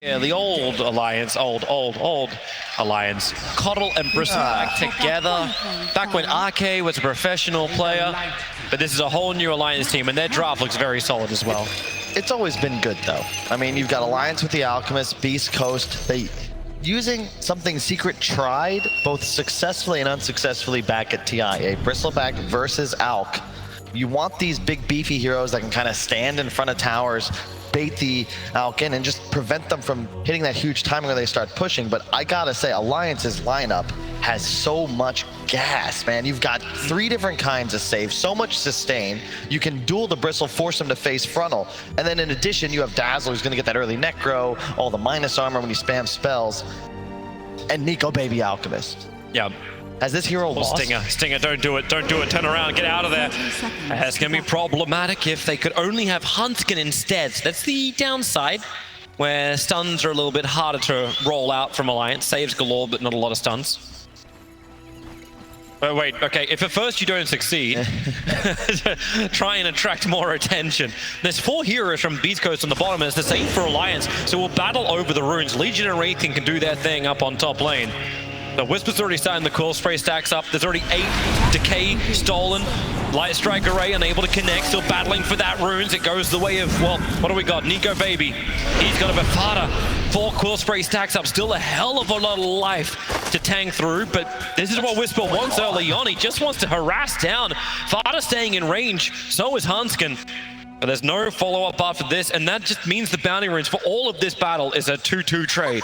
Yeah, the old alliance, old alliance. Coddle and Bristleback together. Back when ARCANE was a professional player. But this is a whole new alliance team, and their draft looks very solid as well. It's always been good, though. I mean, you've got alliance with the Alchemist, BEASTCOAST. They using something Secret tried, both successfully and unsuccessfully back at TI. A Bristleback versus Alc. You want these big beefy heroes that can kind of stand in front of towers, bait the Alc in, and just prevent them from hitting that huge timing where they start pushing. But I gotta say, Alliance's lineup has so much gas, man. You've got 3 different kinds of save, so much sustain. You can duel the Bristle, force him to face frontal. And then in addition, you have Dazzler, who's gonna get that early necro, all the minus armor when you spam spells, and Nico Baby Alchemist. Yeah. Has this hero lost? Stinger, don't do it, turn around, get out of there. That's gonna be problematic if they could only have Huntskin instead. So that's the downside, where stuns are a little bit harder to roll out from Alliance. Saves galore, but not a lot of stuns. Oh, wait, okay, if at first you don't succeed, try and attract more attention. There's 4 heroes from BEASTCOAST on the bottom, and it's the same for Alliance, so we'll battle over the runes. Legion and Wraithen can do their thing up on top lane. The Whisper's already starting, the Coil Spray stacks up. There's already 8 Decay stolen. Light Strike Array unable to connect, still battling for that runes. It goes the way of, well, what do we got? Nico Baby. He's got a Bafata. 4 Coil Spray stacks up. Still a hell of a lot of life to tank through, but this is what Whisper wants early on. He just wants to harass down. Fata staying in range, so is Huntskin. But there's no follow-up after this, and that just means the bounty runes for all of this battle is a 2-2 trade.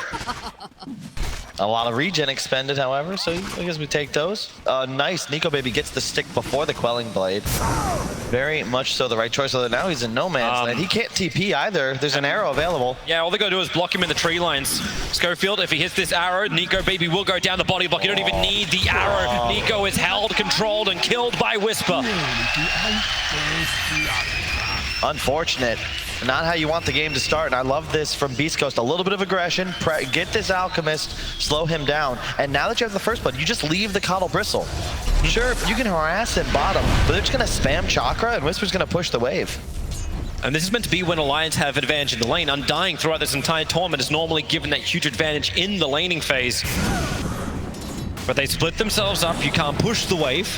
A lot of regen expended, however, so I guess we take those. Nice, Nico Baby gets the stick before the Quelling Blade. Very much so the right choice, although now he's in no man's land. He can't TP either. There's an arrow available. Yeah, all they gotta do is block him in the tree lines. Schofield, if he hits this arrow, Nico Baby will go down the body block. You don't even need the arrow. Nico is held, controlled, and killed by Whisper. Unfortunate. Not how you want the game to start, and I love this from BEASTCOAST. A little bit of aggression, get this Alchemist, slow him down, and now that you have the first blood, you just leave the Coddle Bristle. Sure, you can harass him bottom, but they're just gonna spam Chakra, and Whisper's gonna push the wave. And this is meant to be when Alliance have advantage in the lane. Undying throughout this entire tournament is normally given that huge advantage in the laning phase. But they split themselves up, you can't push the wave.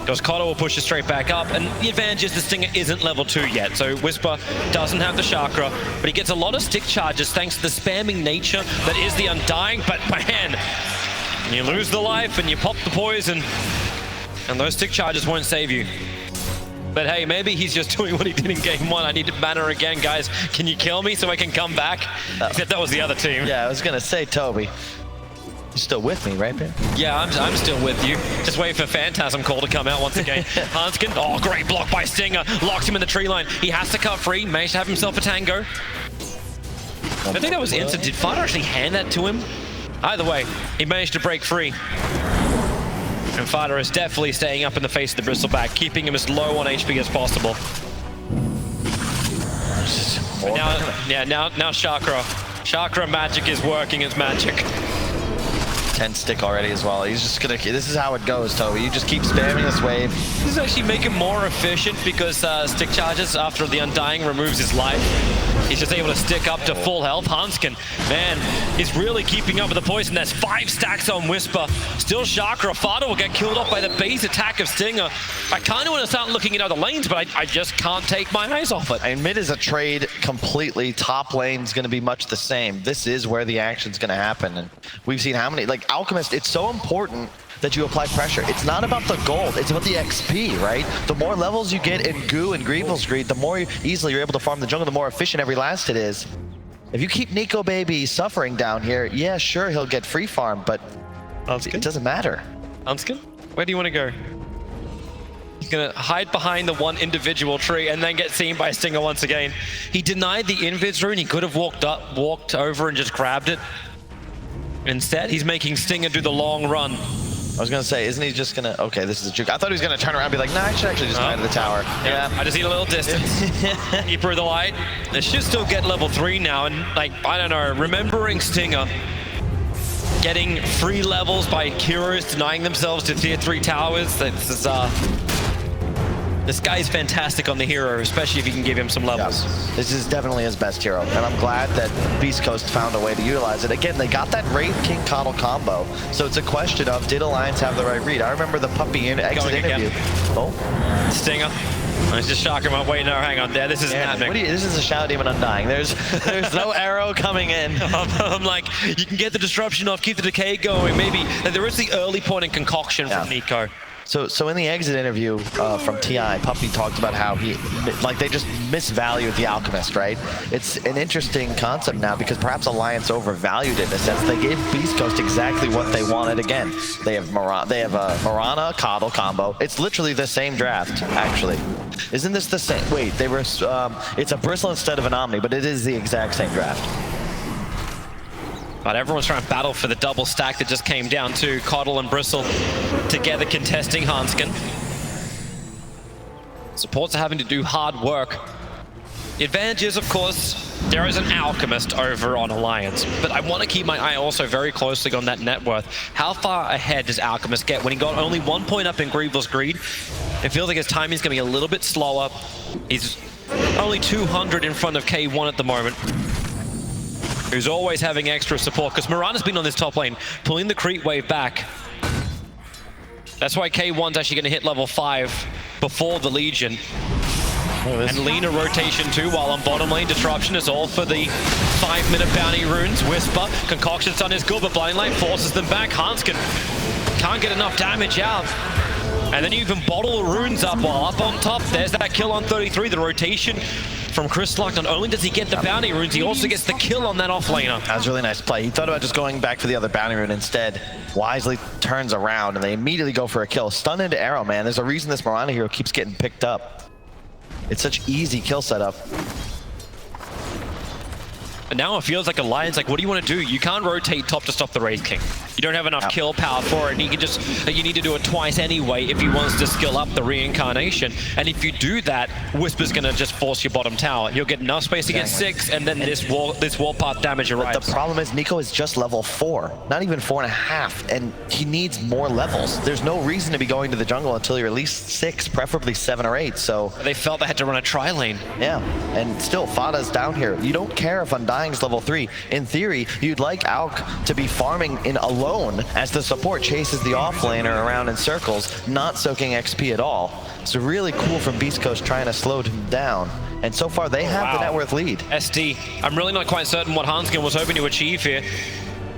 Because Coddle will push it straight back up, and the advantage is the Stinger isn't level 2 yet, so Whisper doesn't have the Chakra, but he gets a lot of stick charges thanks to the spamming nature that is the Undying, but man, you lose the life and you pop the poison, and those stick charges won't save you. But hey, maybe he's just doing what he did in game 1. I need to banner again, guys. Can you kill me so I can come back? Except that was the other team. Yeah, I was gonna say, Toby. You're still with me, right, man? Yeah, I'm still with you. Just waiting for Phantasm Call to come out once again. Huntskin, oh, great block by Stinger. Locks him in the tree line. He has to cut free. Managed to have himself a tango. I think that was instant. Did Fata actually hand that to him? Either way, he managed to break free. And Fata is definitely staying up in the face of the Bristleback, keeping him as low on HP as possible. Now Chakra magic is working as magic. 10 stick already as well. He's just gonna, this is how it goes, Toby. You just keep spamming this wave. This is actually make him more efficient because stick charges after the Undying removes his life. He's just able to stick up to full health. Huntskin, man, he's really keeping up with the poison. There's 5 stacks on Whisper. Still Chakra. Fata will get killed off by the base attack of Stinger. I kind of want to start looking at other lanes, but I just can't take my eyes off it. And mid is a trade completely. Top lane's going to be much the same. This is where the action's going to happen. And we've seen how many, like Alchemist, it's so important that you apply pressure. It's not about the gold, it's about the XP, right? The more levels you get in Goo and Grievel's Greed, the more easily you're able to farm the jungle, the more efficient every last it is. If you keep Nico Baby suffering down here, yeah, sure, he'll get free farm, but it doesn't matter. Huntskin, where do you want to go? He's gonna hide behind the one individual tree and then get seen by Stinger once again. He denied the invis rune. He could have walked over and just grabbed it. Instead, he's making Stinger do the long run. I was gonna say, isn't he just gonna, okay, this is a juke. I thought he was gonna turn around and be like, nah, I should actually just go to the tower. Yeah, I just need a little distance. Keeper of the light. They should still get level 3 now, and like, I don't know, remembering Stinger getting free levels by heroes denying themselves to tier 3 towers, this This guy is fantastic on the hero, especially if you can give him some levels. Yeah. This is definitely his best hero, and I'm glad that Beast Coast found a way to utilize it. Again, they got that Wraith King Coddle combo, so it's a question of, did Alliance have the right read? I remember the puppy exit interview. Oh. Stinger. Let's just shock him up. Wait, no, hang on there. This isn't happening. This is a Shadow Demon Undying. There's no arrow coming in. I'm like, you can get the disruption off, keep the decay going, maybe. And there is the early point in concoction from Nico. So in the exit interview from TI, Puppy talked about how they just misvalued the Alchemist, right? It's an interesting concept now because perhaps Alliance overvalued it in a sense. They gave Beast Coast exactly what they wanted again. They have a Mirana Coddle combo. It's literally the same draft, actually. Isn't this the same? Wait, they were. It's a Bristle instead of an Omni, but it is the exact same draft. But everyone's trying to battle for the double stack that just came down to Coddle and Bristle together contesting Hanskin. Supports are having to do hard work. The advantage is, of course, there is an Alchemist over on Alliance, but I want to keep my eye also very closely on that net worth. How far ahead does Alchemist get? When he got only 1 point up in Grievel's Greed, it feels like his timing's going to be a little bit slower. He's only 200 in front of K1 at the moment, who's always having extra support, because Mirana's been on this top lane, pulling the creep wave back. That's why K1's actually going to hit level 5 before the Legion. And Lina rotation too, while on bottom lane, Disruption is all for the 5-minute bounty runes. Whisper, Concoction's done his good, but Blind Light forces them back. Hanskin can't get enough damage out. And then you even bottle the runes up while up on top. There's that kill on 33, the rotation from Crystallock. Not only does he get the bounty runes, he also gets the kill on that offlaner. That was a really nice play. He thought about just going back for the other bounty rune. Instead, wisely turns around and they immediately go for a kill. Stun into arrow, man. There's a reason this Mirana hero keeps getting picked up. It's such easy kill setup. And now it feels like Alliance, like, what do you want to do? You can't rotate top to stop the Wraith King. You don't have enough kill power for it, and you need to do it twice anyway if he wants to skill up the reincarnation. And if you do that, Whisper's gonna just force your bottom tower. You'll get enough space to get 6, and then this warpath damage arrives. But the problem is Nico is just level 4, not even 4.5, and he needs more levels. There's no reason to be going to the jungle until you're at least 6, preferably 7 or 8. So they felt they had to run a tri-lane. Yeah, and still Fada's down here. You don't care if Undying's level 3. In theory, you'd like Alk to be farming in alone as the support chases the offlaner around in circles, not soaking XP at all. It's really cool from Beast Coast trying to slow him down. And so far, they have the net worth lead. SD, I'm really not quite certain what Hanskin was hoping to achieve here.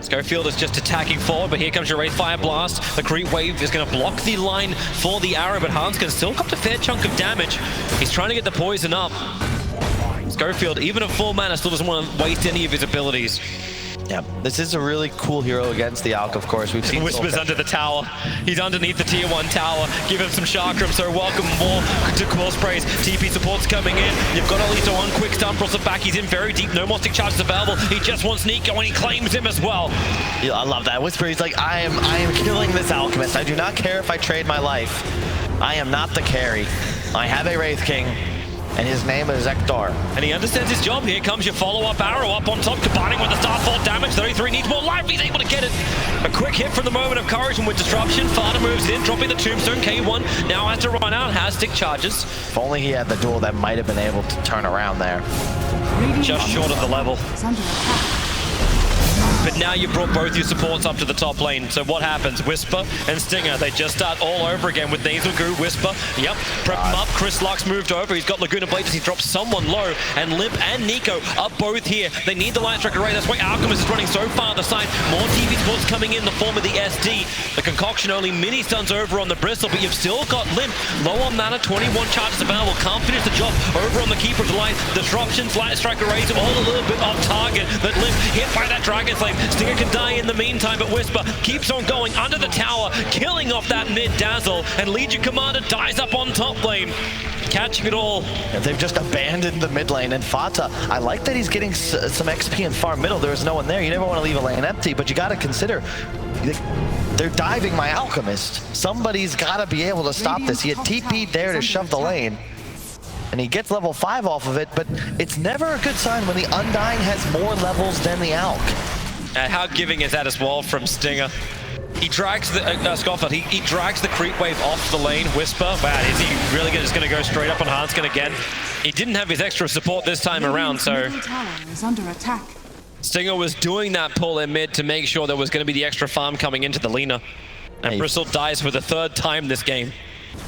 Schofield is just attacking forward, but here comes your Wraith Fire Blast. The creep wave is going to block the line for the arrow, but Hanskin still got a fair chunk of damage. He's trying to get the poison up. Schofield, even at full mana, still doesn't want to waste any of his abilities. Yeah, this is a really cool hero against the Alk, of course. We've seen Whisper's under the tower. He's underneath the tier 1 tower. Give him some chakram, so welcome more to Quill Sprays. TP support's coming in. You've got at least one quick stun. Brosser back. He's in very deep. No more stick charges available. He just wants Nico, and he claims him as well. Yeah, I love that. Whisper, he's like, I am killing this Alchemist. I do not care if I trade my life. I am not the carry. I have a Wraith King, and his name is Xctn. And he understands his job. Here comes your follow-up arrow up on top, combining with the Starfall damage. 33 needs more life. He's able to get it. A quick hit from the moment of courage, and with Disruption, Fada moves in, dropping the Tombstone. K1 now has to run out, has stick charges. If only he had the duel that might have been able to turn around there. Just short of the level. But now you brought both your supports up to the top lane. So what happens? Whisper and Stinger, they just start all over again with Nasal Goo, Whisper. Yep, prep him up. Crystallock's moved over. He's got Laguna Blades. He drops someone low. And Limp and Nico up both here. They need the Light Strike array. That's why Alchemist is running so far the side. More TV supports coming in the form of the SD. The Concoction only mini stuns over on the Bristle, but you've still got Limp low on mana, 21 charges available. Can't finish the job over on the Keeper of the Light. Disruptions, Light Strike arrays, all a little bit off target. But Limp hit by that Dragon Flame. Stinger can die in the meantime, but Whisper keeps on going under the tower, killing off that mid-dazzle, and Legion Commander dies up on top lane, catching it all. And they've just abandoned the mid lane, and Fata, I like that he's getting some XP in far middle. There's no one there. You never want to leave a lane empty, but you got to consider they're diving my Alchemist. Somebody's got to be able to stop this. He had TP'd there to shove the lane, and he gets level 5 off of it, but it's never a good sign when the Undying has more levels than the Alk. And how giving is that as well from Stinger? He drags the Scofford. He drags the creep wave off the lane. Whisper. Wow, is he really just going to go straight up on Hanskin again? He didn't have his extra support this time around, so Tower is under attack. Stinger was doing that pull in mid to make sure there was going to be the extra farm coming into the Lina. And Bristle dies for the 3rd time this game.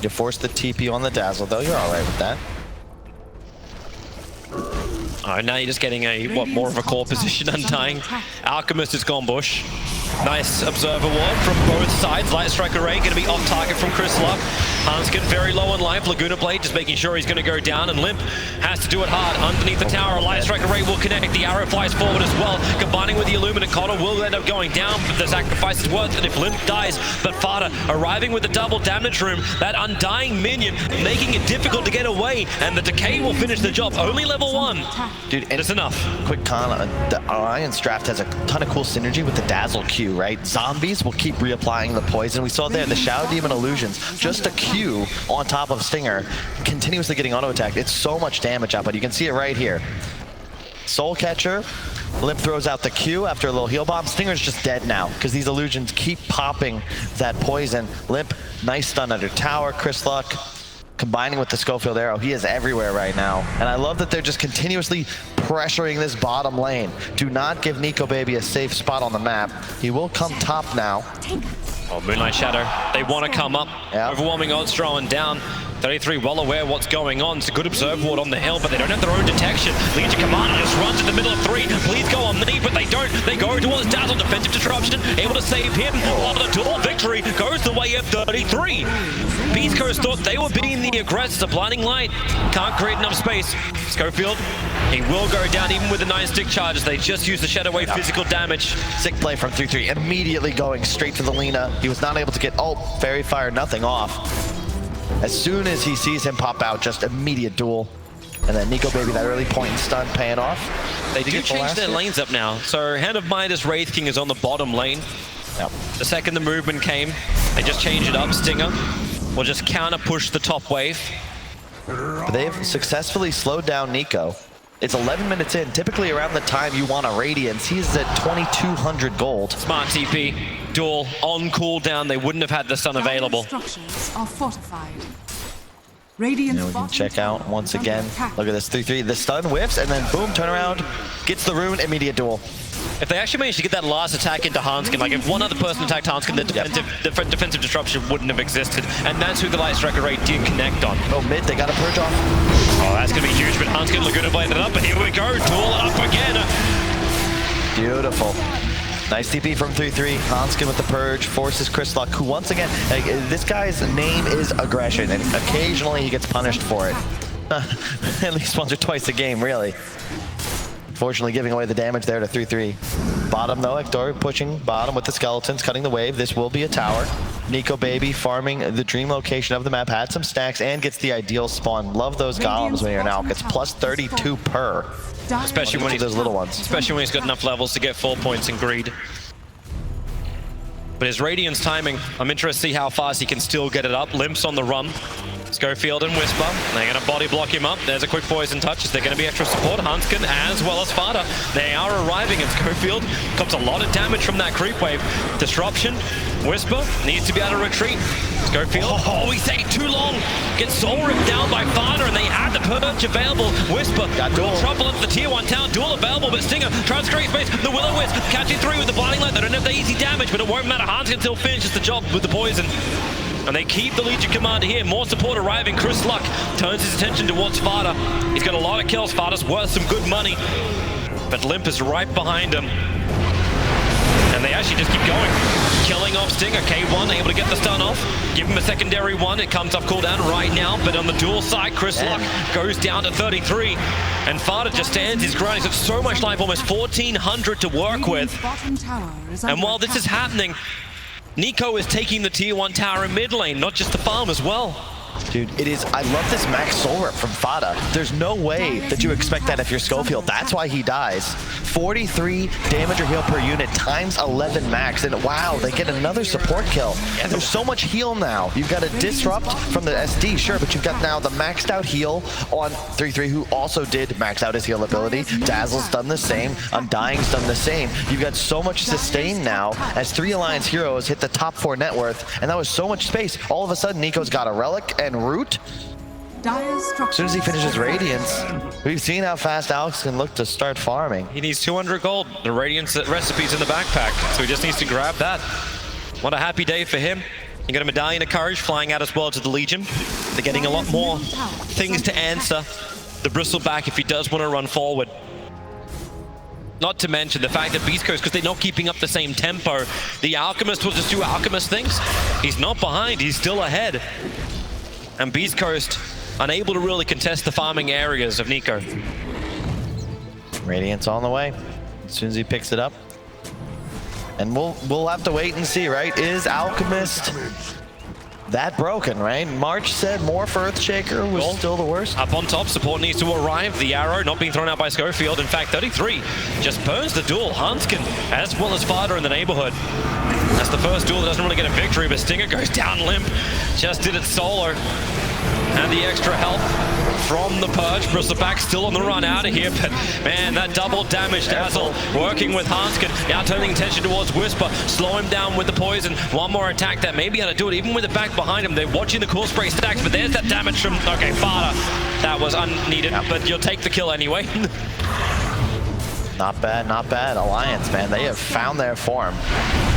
You force the TP on the Dazzle, though. You're all right with that. All right, now you're just getting a, more of a core position untying. Alchemist has gone bush. Nice Observer Ward from both sides. Light Strike Array going to be off target from Chris Luck. Hanskin very low on life. Laguna Blade just making sure he's going to go down, and Limp has to do it hard. Underneath the tower, Light Strike Array will connect. The arrow flies forward as well. Combining with the Illuminate, Connor will end up going down, but the sacrifice is worth it if Limp dies. But Fada arriving with the double damage room, that undying minion, making it difficult to get away, and the Decay will finish the job. Only level 1. Dude, it's enough. Quick con, the Alliance draft has a ton of cool synergy with the Dazzle Q, right? Zombies will keep reapplying the poison. We saw there the Shadow Demon Illusions, just a Q on top of Stinger, continuously getting auto-attacked. It's so much damage output. You can see it right here. Soul Catcher, Limp throws out the Q after a little heal bomb. Stinger's just dead now because these illusions keep popping that poison. Limp, nice stun under tower. Chris Luck combining with the Schofield arrow. He is everywhere right now. And I love that they're just continuously pressuring this bottom lane. Do not give Nico Baby a safe spot on the map. He will come top now. Oh, Moonlight Shadow. They want to come up. Yeah. Overwhelming odds throwing down. 33 well aware what's going on. It's a good Observe Ward on the hill, but they don't have their own detection. Legion Commander just runs in the middle of 3. Please go on the knee, but they don't. They go towards Dazzle. Defensive disruption, able to save him. While the dual victory goes the way of 33. Beast Coast thought they were being the aggressors. A blinding light can't create enough space. Schofield, he will go down even with the 9 stick charges. They just use the Shadow Wave physical damage. Sick play from 3-3, immediately going straight to the Lina. He was not able to get Fairy Fire, nothing off. As soon as he sees him pop out, just immediate duel. And then Nico Baby, that early point and stun paying off. They do change their lanes up now. So Hand of Midas Wraith King is on the bottom lane. Yep. The second the movement came, they just changed it up. Stinger will just counter push the top wave. But they've successfully slowed down Nico. It's 11 minutes in. Typically around the time you want a Radiance, he's at 2,200 gold. Smart TP, duel, on cooldown. They wouldn't have had the stun available. Structures are fortified. Radiant we can check out once again. Look at this 3-3. The stun whiffs, and then boom, turn around, gets the rune, immediate duel. If they actually managed to get that last attack into Hanskin, like if one other person attacked Hanskin, the defensive disruption wouldn't have existed. And that's who the Light Strike Array did connect on. Oh, mid, they got a purge off. Oh, that's going to be huge, but Hanskin Laguna bladed up, and here we go, duel up again. Beautiful. Nice TP from 3-3. Hanskin with the purge, forces Chris Luck, who once again, this guy's name is aggression, and occasionally he gets punished for it. At least once or twice a game, really. Unfortunately, giving away the damage there to 3-3. Bottom though, Ektor pushing bottom with the skeletons, cutting the wave. This will be a tower. Nico Baby farming the dream location of the map, had some stacks and gets the ideal spawn. Love those golems when you're an Alc. It's plus 32 per. Especially when he's those little ones. Especially when he's got enough levels to get 4 points in greed. But his Radiance timing, I'm interested to see how fast he can still get it up. Limp's on the run. Schofield and Whisper, they're going to body block him up. There's a quick poison touch. Is there going to be extra support? Hanskin as well as Fada. They are arriving, and Schofield comes a lot of damage from that creep wave. Disruption. Whisper needs to be able to retreat. Schofield, oh, he's taking too long. Gets soul ripped down by Fada, and they had the purge available. Whisper, got trouble into the tier 1 town. Duel available, but Stinger tries to create space. The Will-O-Wisp catching 3 with the blinding light. They don't have the easy damage, but it won't matter. Hanskin still finishes the job with the poison. And they keep the Legion Commander here. More support arriving. Chris Luck turns his attention towards Fada. He's got a lot of kills. Fada's worth some good money. But Limp is right behind him. And they actually just keep going. Killing off Stinger. K1 able to get the stun off. Give him a secondary one. It comes off cooldown right now. But on the dual side, Chris Luck goes down to 33. And Fada just stands his ground. He's got so much life, almost 1,400 to work with. And while this is happening, Nico is taking the tier 1 tower in mid lane, not just the farm as well. Dude, it is. I love this max soul rip from Fada. There's no way that you expect that if you're Schofield. That's why he dies. 43 damage or heal per unit times 11 max. And wow, they get another support kill. And there's so much heal now. You've got a disrupt from the SD, sure, but you've got now the maxed out heal on 3-3, who also did max out his heal ability. Dazzle's done the same. Undying's done the same. You've got so much sustain now as 3 Alliance heroes hit the top 4 net worth. And that was so much space. All of a sudden, Nico's got a relic and root. As soon as he finishes Radiance, we've seen how fast Alex can look to start farming. He needs 200 gold. The Radiance recipe's in the backpack, so he just needs to grab that. What a happy day for him. He got a Medallion of Courage flying out as well to the Legion. They're getting a lot more things to answer the Bristleback if he does want to run forward. Not to mention the fact that BEASTCOAST, because they're not keeping up the same tempo, the Alchemist will just do Alchemist things. He's not behind, he's still ahead. And BEASTCOAST unable to really contest the farming areas of Nico. Radiance on the way as soon as he picks it up. And we'll have to wait and see, right? Is Alchemist that broken, right? March said more for Earthshaker was still the worst. Up on top, support needs to arrive. The arrow not being thrown out by Schofield. In fact, 33 just burns the duel. Hanskin as well as Fada in the neighborhood. That's the first duel that doesn't really get a victory, but Stinger goes down limp. Just did it solo. And the extra help from the Purge. Bristleback still on the run out of here, but man, that double damage. Dazzle working with Hanskin, now turning attention towards Whisper, slow him down with the poison. One more attack that may be able to do it, even with the back behind him. They're watching the core spray stacks, but there's that damage from, okay, Fada. That was unneeded, but you'll take the kill anyway. Not bad, not bad. Alliance, man, they have found their form.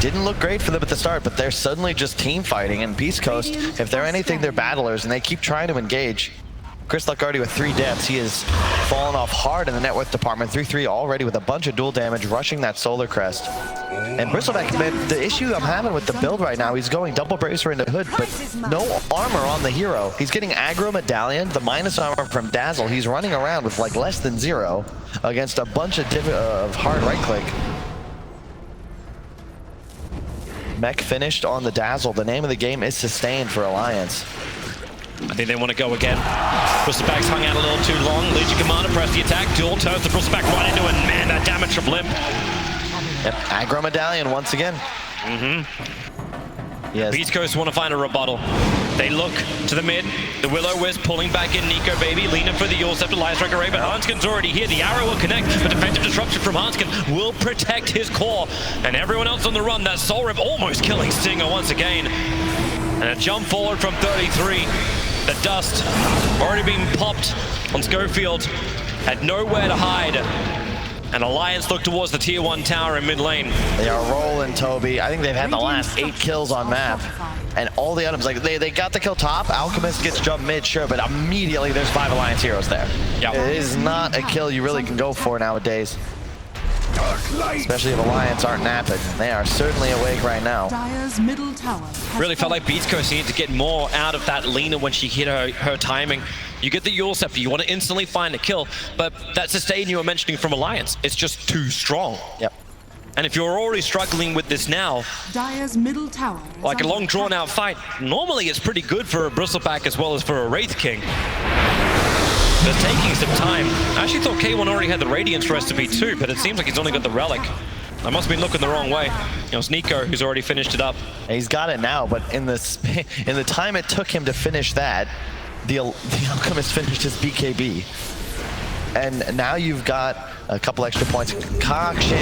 Didn't look great for them at the start, but they're suddenly just team fighting. And BEASTCOAST, if they're anything, they're battlers, and they keep trying to engage. Chris Lucardi with 3 deaths. He has fallen off hard in the net worth department. 3-3 already with a bunch of dual damage, rushing that Solar Crest. And Bristleback, man, the issue I'm having with the build right now, he's going double bracer into Hood, but no armor on the hero. He's getting aggro Medallion, the minus armor from Dazzle. He's running around with like less than 0 against a bunch of hard right click. Mech finished on the Dazzle. The name of the game is sustained for Alliance. I think they want to go again. Bristleback's hung out a little too long. Legion Commander press the attack. Duel turns the Bristleback right into it. Man, that damage from Limp. Yep, aggro Medallion once again. Yes. BEASTCOAST want to find a rebuttal. They look to the mid. The Will-O-Wisp pulling back in Nico, baby. Leaning for the Yule Scepter, Lion Strike Array, but Hanskin's already here. The arrow will connect, but defensive disruption from Hanskin will protect his core. And everyone else on the run, that Soul Rip almost killing Stinger once again. And a jump forward from 33. The dust already being popped on Schofield. Had nowhere to hide. And Alliance look towards the tier 1 tower in mid lane. They are rolling, Toby. I think they've had the last 8 kills on map. And all the items, like they got the kill top, Alchemist gets jump mid, sure, but immediately there's 5 Alliance heroes there. Yep. It is not a kill you really can go for nowadays. Especially if Alliance aren't napping. They are certainly awake right now. Dire's middle tower really felt like BEASTCOAST needed to get more out of that Lina when she hit her timing. You get the Yule Scepter, you want to instantly find a kill, but that sustain you were mentioning from Alliance, it's just too strong. Yep. And if you're already struggling with this now, Dire's middle tower like a long drawn out fight, normally it's pretty good for a Bristleback as well as for a Wraith King. But taking some time. I actually thought K1 already had the Radiance recipe too, but it seems like he's only got the Relic. I must have been looking the wrong way. It's Nico who's already finished it up. He's got it now, but in the time it took him to finish that, the Alchemist finished his BKB. And now you've got a couple extra points of concoction.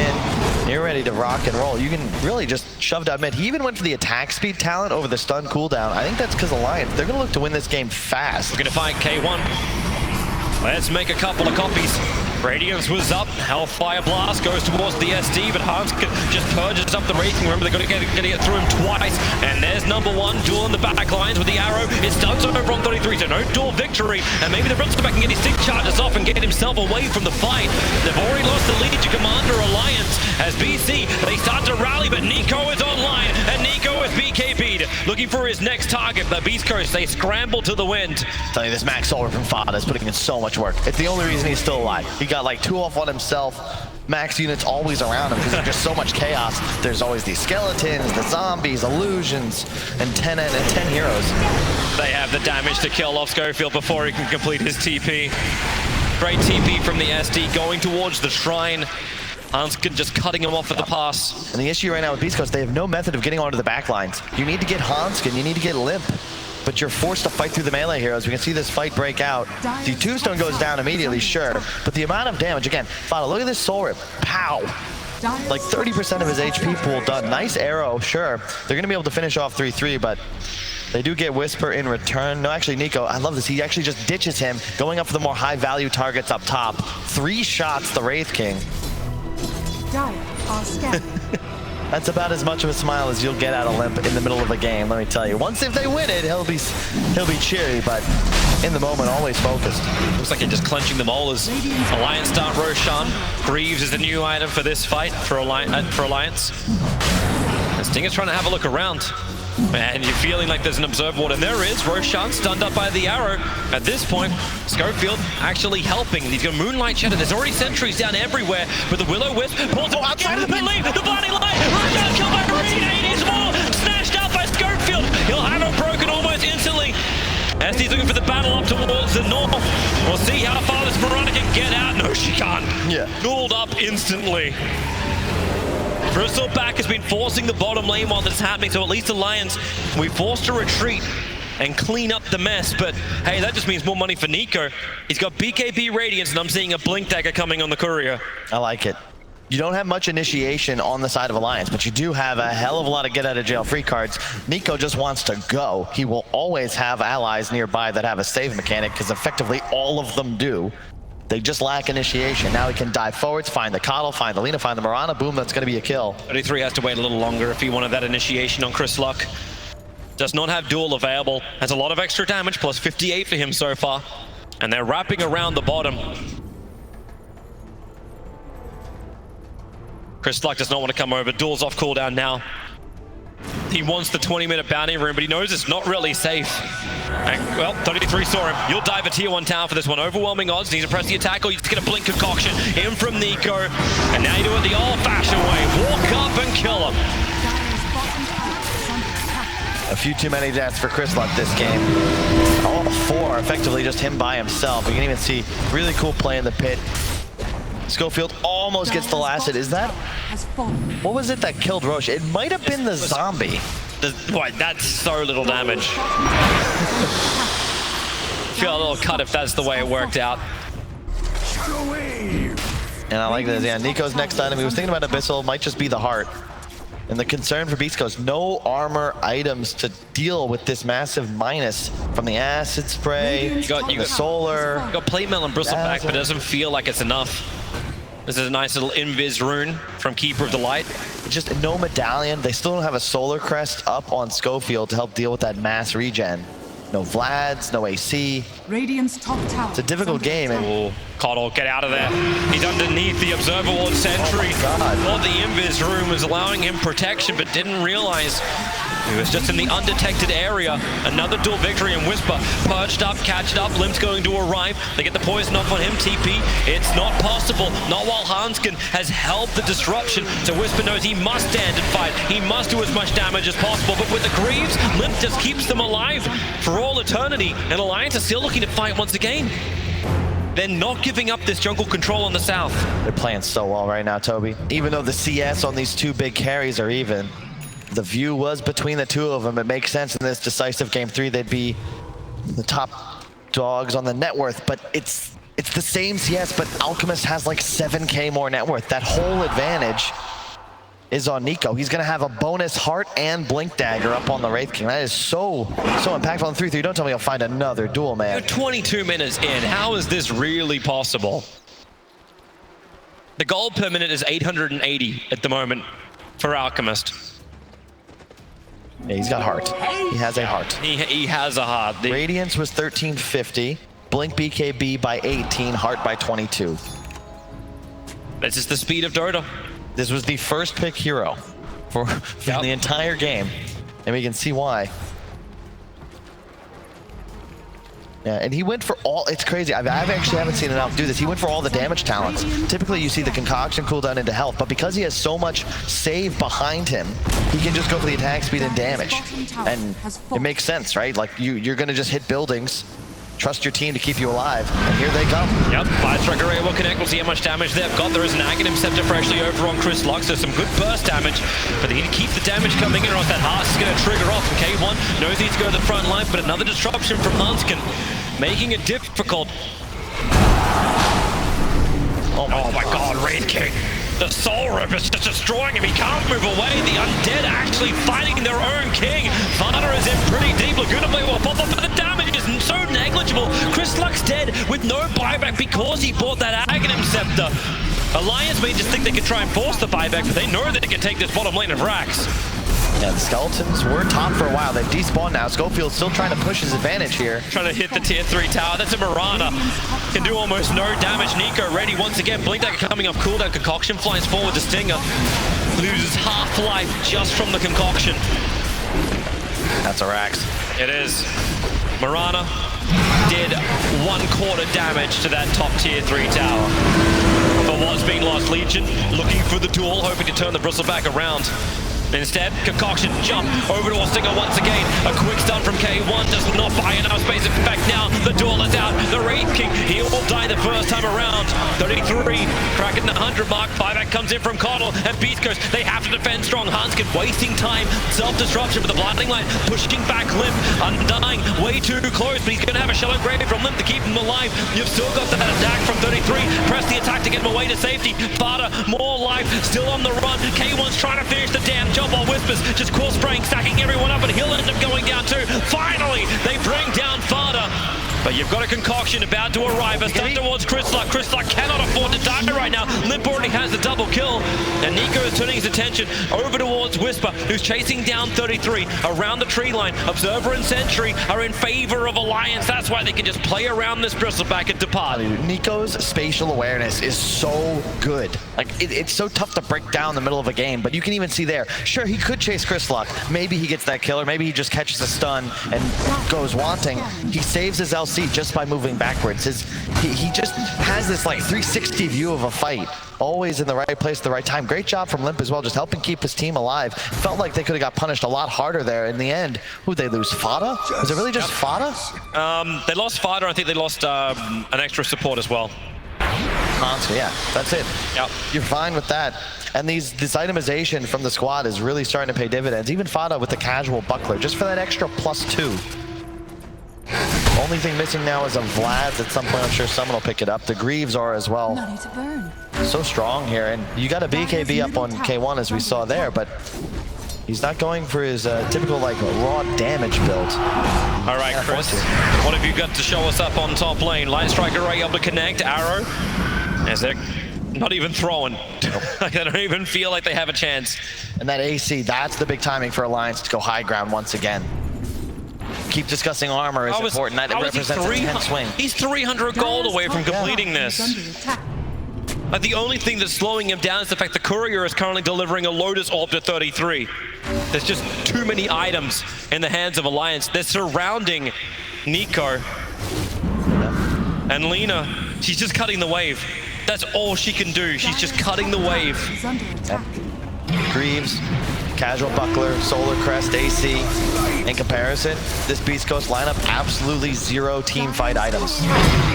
You're ready to rock and roll. You can really just shove down mid. He even went for the attack speed talent over the stun cooldown. I think that's because Alliance, they're going to look to win this game fast. We're going to find K1. Let's make a couple of copies. Radiance was up. Hellfire Blast goes towards the SD, but Hanskin just purges up the Wraithing. Remember, they're going to get through him twice. And there's #1, duel in the back lines with the arrow. It starts over on 33, so no duel victory. And maybe the Bristleback can get his stick charges off and get himself away from the fight. They've already lost the Legion Commander Alliance. As BC, they start to rally, but Nico is online, and Nico is BKB'd. Looking for his next target, the BEASTCOAST, they scramble to the wind. I'm telling you, this Max Solar from Fada is putting in so much work. It's the only reason he's still alive. He got like 2 off on himself. max units always around him because there's just so much chaos. There's always these skeletons, the zombies, illusions, and 10 heroes. They have the damage to kill off Schofield before he can complete his TP. Great TP from the SD going towards the shrine. Hanskin just cutting him off at the pass. And the issue right now with BEASTCOAST, they have no method of getting onto the back lines. You need to get Hanskin, you need to get Limp, but you're forced to fight through the melee heroes. We can see this fight break out. The tombstone goes down immediately, sure, but the amount of damage, again, Fada, look at this soul rip. Pow! Like 30% of his HP pool done. Nice arrow, sure. They're gonna be able to finish off 3-3, but they do get Whisper in return. No, actually, Nico, I love this. He actually just ditches him, going up for the more high-value targets up top. 3 shots, the Wraith King. That's about as much of a smile as you'll get out of Limp in the middle of a game, let me tell you. Once if they win it, he'll be cheery, but in the moment, always focused. Looks like he's just clenching them all as Alliance start Roshan. Greaves is the new item for this fight for Alliance. And Sting is trying to have a look around. And you're feeling like there's an observer ward, and there is. Roshan stunned up by the arrow. At this point, Schofield actually helping. He's got Moonlight Shadow. There's already sentries down everywhere, but the Will-O-Wisp pulls him outside of the pit lane. The blinding light. Roshan killed by Marine. 80 more. Snatched out by Schofield. He'll have him broken almost instantly. As he's looking for the battle up towards the north. We'll see how far this Piranha can get out. No, she can't. Yeah. Ghouled up instantly. Bristleback has been forcing the bottom lane while this is happening, so at least Alliance, we forced a retreat and clean up the mess, but hey, that just means more money for Nico. He's got BKB Radiance, and I'm seeing a Blink Dagger coming on the Courier. I like it. You don't have much initiation on the side of Alliance, but you do have a hell of a lot of get-out-of-jail-free cards. Nico just wants to go. He will always have allies nearby that have a save mechanic, because effectively all of them do. They just lack initiation. Now he can dive forwards, find the Coddle, find the Lina, find the Mirana. Boom, that's going to be a kill. 33 has to wait a little longer if he wanted that initiation on Chris Luck. Does not have duel available. Has a lot of extra damage, plus 58 for him so far. And they're wrapping around the bottom. Chris Luck does not want to come over. Duel's off cooldown now. He wants the 20-minute bounty room, but he knows it's not really safe. And, well, 33 saw him. You'll dive a tier 1 tower for this one. Overwhelming odds. Needs to press the attack, or you just get a blink concoction in from Nico. And now you do it the old-fashioned way. Walk up and kill him. A few too many deaths for Chris Luck this game. All 4 effectively just him by himself. You can even see really cool play in the pit. Schofield almost gets the last hit. Is that? What was it that killed Roche? It might have been the zombie. Boy, that's so little damage. Feel a little cut if that's the way it worked out. And I like this. Yeah, Nico's next item. He was thinking about Abyssal. Might just be the heart. And the concern for BEASTCOAST, no armor items to deal with this massive minus from the acid spray, you got the solar. You got plate mail and bristleback, but it doesn't feel like it's enough. This is a nice little invis rune from Keeper of the Light. Just no medallion. They still don't have a solar crest up on Schofield to help deal with that mass regen. No Vlads, no AC. Radiant's top tower. It's a difficult game. Oh, Coddle, get out of there. He's underneath the Observer Ward sentry. Thought the invis rune was allowing him protection, but didn't realize he was just in the undetected area. Another dual victory, and Whisper perched up, catched up. Limp's going to arrive. They get the poison off on him. TP. It's not possible. Not while Hanskin has held the disruption. So Whisper knows he must stand and fight. He must do as much damage as possible. But with the Greaves, Limp just keeps them alive for all eternity. And Alliance is still looking to fight once again. They're not giving up this jungle control on the south. They're playing so well right now, Toby. Even though the CS on these 2 big carries are even, the view was between the 2 of them. It makes sense in this decisive game 3 they'd be the top dogs on the net worth, but it's the same CS, but Alchemist has like 7k more net worth. That whole advantage is on Nico. He's gonna have a bonus heart and blink dagger up on the Wraith King. That is so impactful on 3-3. Don't tell me he'll find another duel, man. You're 22 minutes in. How is this really possible? The gold per minute is 880 at the moment for Alchemist. Yeah, he's got heart. He has a heart. He has a heart. Radiance was 1350. Blink BKB by 18. Heart by 22. This is the speed of Dota. This was the first pick hero for the entire game, and we can see why. Yeah, and he went for all, it's crazy. I actually haven't seen enough do this. He went for all the damage talents. Typically you see the concoction cooldown into health, but because he has so much save behind him, he can just go for the attack speed and damage. And it makes sense, right? Like you're gonna just hit buildings, trust your team to keep you alive, and here they come. Yep, Fire Strike Array will connect. We'll see how much damage they've got. There is an Aghanim Scepter freshly over on Chris Lux. There's some good burst damage, but they need to keep the damage coming in or else that Hearts is going to trigger off. And K1 knows he needs to go to the front line, but another disruption from Hanskin, making it difficult. Oh my god, Wraith King. The Soul Rip is just destroying him. He can't move away. The Undead actually fighting their own king. Vana is in pretty deep. Laguna Blade will pop up, but the damage is so negligible. Chris Lux dead with no buyback because he bought that Aghanim Scepter. Alliance may just think they can try and force the buyback, but they know that they can take this bottom lane of Rax. Yeah, the Skeletons were top for a while. They've despawned now. Schofield's still trying to push his advantage here. Trying to hit the tier 3 tower. That's a Mirana. Can do almost no damage. Nico ready once again. Blink Dagger coming off cooldown. Concoction flies forward to Stinger. Loses half life just from the Concoction. That's a Rax. It is. Mirana did 1/4 damage to that top tier 3 tower. But what's being lost, Legion looking for the duel, hoping to turn the Bristleback around. Instead, Concoction jump over to Stinger once again. A quick stun from K1 does not buy enough space. In fact, now the duel is out. The Wraith King, he will die the first time around. 33, cracking the 100 mark. Buyback comes in from Coddle and BEASTCOAST. They have to defend strong. Hanskin wasting time. Self-disruption with the blinding light. Pushing back Limp. Undying way too close, but he's going to have a shallow grave from Limp to keep him alive. You've still got that attack from 33. Press the attack to get him away to safety. Fada, more life, still on the run. K1's trying to finish the damn job while Whispers just core spraying, stacking everyone up, and he'll end up going down too. Finally, they bring down Fada. But you've got a Concoction about to arrive. A stun towards Chris Luck. Chris Luck cannot afford to die right now. Limp already has the double kill. And Nico is turning his attention over towards Whisper, who's chasing down 33 around the tree line. Observer and Sentry are in favor of Alliance. That's why they can just play around this Bristleback and depart. Nico's spatial awareness is so good. Like, it's so tough to break down the middle of a game, but you can even see there. Sure, he could chase Chris Luck. Maybe he gets that kill, or maybe he just catches a stun and goes wanting. He saves his LC just by moving backwards. He just has this like 360 view of a fight, always in the right place at the right time. Great job from Limp as well, just helping keep his team alive. Felt like they could have got punished a lot harder there in the end. Who'd they lose? Fada? Was it really just Fada? They lost Fada. I think they lost an extra support as well. Yeah, that's it. Yep. You're fine with that. And this itemization from the squad is really starting to pay dividends. Even Fada with the casual buckler, just for that extra +2. Only thing missing now is a Vlad's at some point. I'm sure someone will pick it up. The Greaves are as well. So strong here, and you got a BKB up on K1 as we saw there, but he's not going for his typical like raw damage build. All right, Chris, what have you got to show us up on top lane? Light Strike Array able to connect. Arrow, as they're not even throwing. They don't even feel like they have a chance. And that AC, that's the big timing for Alliance to go high ground once again. Keep discussing armor is important. That represents a 10 swing. He's 300 gold away from completing this. Like, the only thing that's slowing him down is the fact the Courier is currently delivering a Lotus Orb to 33. There's just too many items in the hands of Alliance. They're surrounding Nico. And Lina, she's just cutting the wave. That's all she can do. She's just cutting the wave. Yep. Greaves, casual buckler, solar crest, AC. In comparison, this BEASTCOAST lineup, absolutely zero team fight items.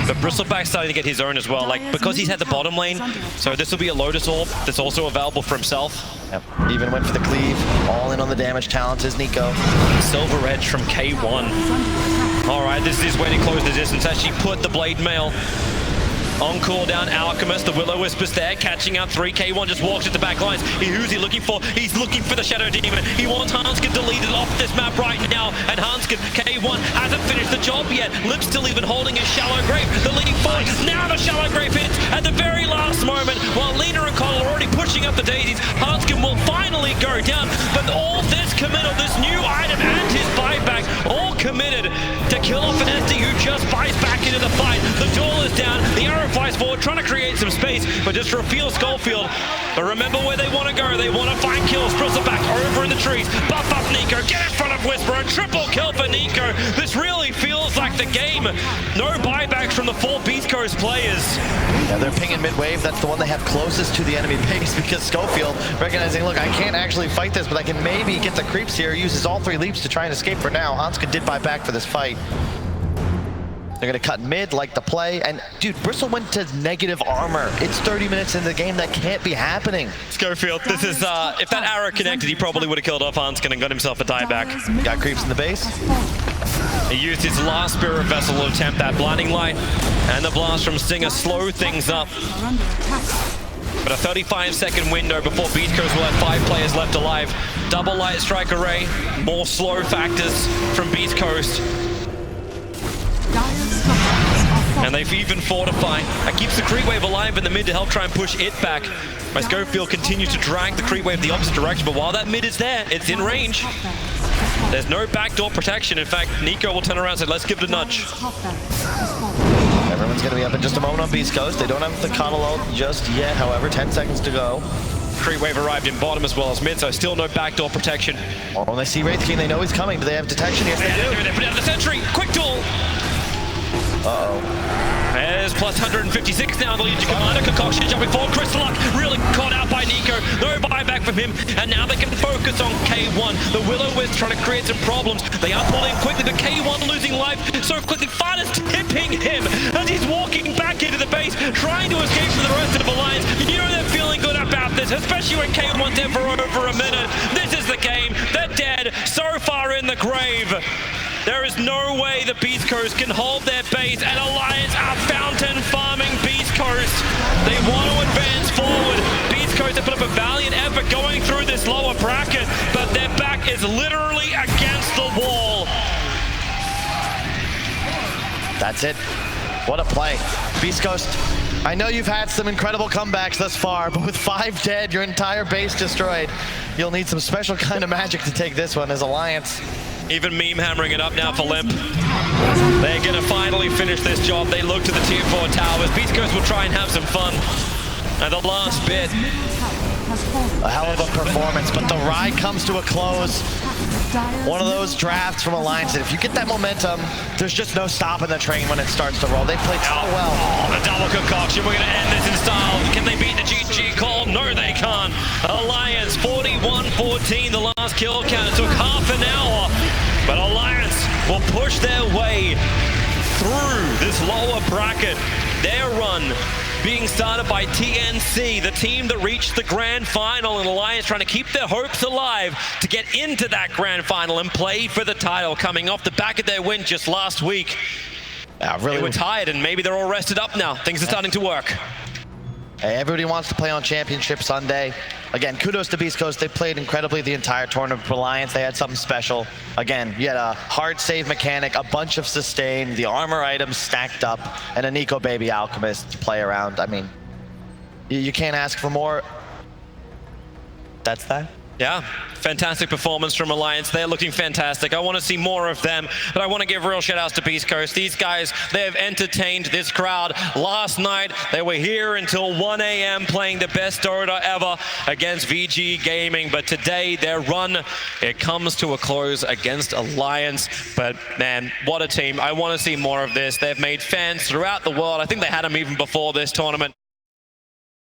But Bristleback's starting to get his own as well, like, because he's had the bottom lane, so this will be a Lotus Orb that's also available for himself. Yep. Even went for the cleave, all in on the damage talents is Nico. Silver Edge from K1. All right, this is where he closed the distance as she put the Blade Mail on cooldown. Alchemist, the Will-O-Wisps there, catching out 3. K1 just walks at the back lines. Who's he looking for? He's looking for the Shadow Demon. He wants Hanskin deleted off this map right now. And Hanskin, K1, hasn't finished the job yet. Lip's still even holding his Shallow Grave. The leading forward. Now the Shallow Grave hits at the very last moment. While Lina and Cole are already pushing up the daisies, Hanskin will finally go down. But all this committal, this new item and his buyback, all committed to kill off Mineski, who just buys back into the fight. The duel is down. The arrow flies forward, trying to create some space, but just reveal Schofield. But remember where they want to go. They want to find kills. Bristleback over Whisper in the trees. Buff up Nico. Get in front of Whisper. A triple kill for Nico. This really feels like the game. No buybacks from the 4 Beast Coast players. Yeah, they're pinging mid-wave. That's the one they have closest to the enemy base because Schofield recognizing, look, I can't actually fight this, but I can maybe get the creeps here. Uses all 3 leaps to try and escape for now. Hanska did buy back for this fight. They're going to cut mid, like the play. And, dude, Bristle went to negative armor. It's 30 minutes into the game. That can't be happening. Schofield, this is, if that arrow connected, he probably would have killed off Hanskin and got himself a dieback. Got creeps in the base. He used his last Spirit Vessel to attempt that blinding light. And the blast from Stinger slow things up. But a 35-second window before Beast Coast will have 5 players left alive. Double light strike array, more slow factors from Beast Coast. And they've even fortified. That keeps the creep wave alive in the mid to help try and push it back. As Schofield continues to drag the creep wave the opposite direction, but while that mid is there, it's in range. There's no backdoor protection. In fact, Nico will turn around and say, let's give it a nudge. Everyone's going to be up in just a moment on Beast Coast. They don't have the cuddle ult just yet, however, 10 seconds to go. Creep wave arrived in bottom as well as mid, so still no backdoor protection. Oh, when they see Wraith King, they know he's coming. Do they have detection? Yes, they do. They put down the sentry. Quick duel. Uh-oh. There's plus 156 now. The Legion Commander Concoction jumping forward. Crystallock really caught out by Nico. No buyback from him. And now they can focus on K1. The Will-O-Wisp trying to create some problems. They are pulling quickly, but K1 losing life so quickly. Fighters tipping him as he's walking back into the base, trying to escape from the rest of the Alliance. You know they're feeling good about this, especially when K1's dead for over a minute. This is the game. They're dead. So far in the grave. There is no way the Beast Coast can hold their base, and Alliance are fountain farming Beast Coast. They want to advance forward. Beast Coast have put up a valiant effort going through this lower bracket, but their back is literally against the wall. That's it. What a play. Beast Coast, I know you've had some incredible comebacks thus far, but with 5 dead, your entire base destroyed, you'll need some special kind of magic to take this one as Alliance. Even Meme hammering it up now for Limp. They're going to finally finish this job. They look to the tier 4 towers. Beast Coast will try and have some fun. And the last bit. A hell of a performance, but the ride comes to a close. One of those drafts from Alliance that if you get that momentum, there's just no stopping the train when it starts to roll. They played so well. Oh, the double concoction. We're going to end this in style. Can they beat the GG call? No, they can't. Alliance 41-14. The last kill count. It took half an hour. But Alliance will push their way through this lower bracket. Their run being started by TNC, the team that reached the grand final, and Alliance trying to keep their hopes alive to get into that grand final and play for the title, coming off the back of their win just last week. Really, they were tired, and maybe they're all rested up now. Things are starting to work. Hey, everybody wants to play on Championship Sunday. Again, kudos to Beast Coast. They played incredibly the entire tournament for Alliance. They had something special. Again, you had a hard save mechanic, a bunch of sustain, the armor items stacked up, and a Nico Baby Alchemist to play around. I mean, you can't ask for more. That's that. Yeah, fantastic performance from Alliance. They're looking fantastic. I want to see more of them, but I want to give real shout outs to Beast Coast. These guys, they have entertained this crowd. Last night, they were here until 1 a.m. playing the best Dota ever against VG Gaming, but today their run, it comes to a close against Alliance. But man, what a team. I want to see more of this. They've made fans throughout the world. I think they had them even before this tournament.